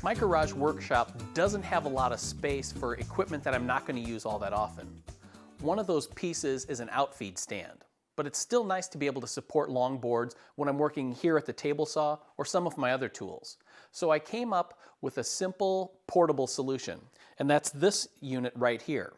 My garage workshop doesn't have a lot of space for equipment that I'm not going to use all that often. One of those pieces is an Outfeed stand, but it's still nice to be able to support long boards when I'm working here at the table saw or some of my other tools. So I came up with a simple portable solution, and that's this unit right here.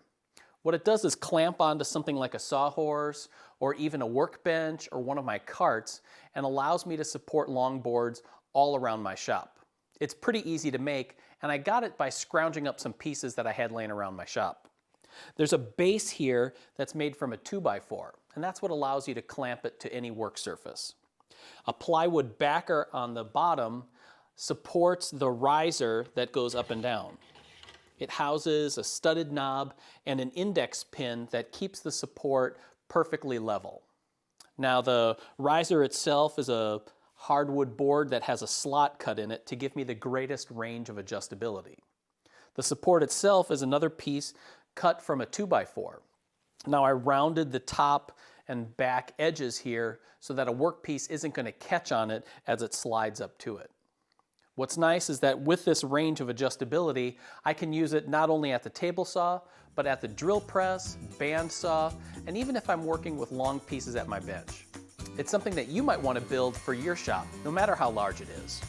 What it does is clamp onto something like a sawhorse or even a workbench or one of my carts and allows me to support long boards all around my shop. It's pretty easy to make, and I got it by scrounging up some pieces that I had laying around my shop. There's a base here that's made from a 2x4, and that's what allows you to clamp it to any work surface. A plywood backer on the bottom supports the riser that goes up and down. It houses a studded knob and an index pin that keeps the support perfectly level. Now the riser itself is a hardwood board that has a slot cut in it to give me the greatest range of adjustability. The support itself is another piece cut from a 2x4. Now I rounded the top and back edges here so that a workpiece isn't going to catch on it as it slides up to it. What's nice is that with this range of adjustability, I can use it not only at the table saw, but at the drill press, band saw, and even if I'm working with long pieces at my bench. It's something that you might want to build for your shop, no matter how large it is.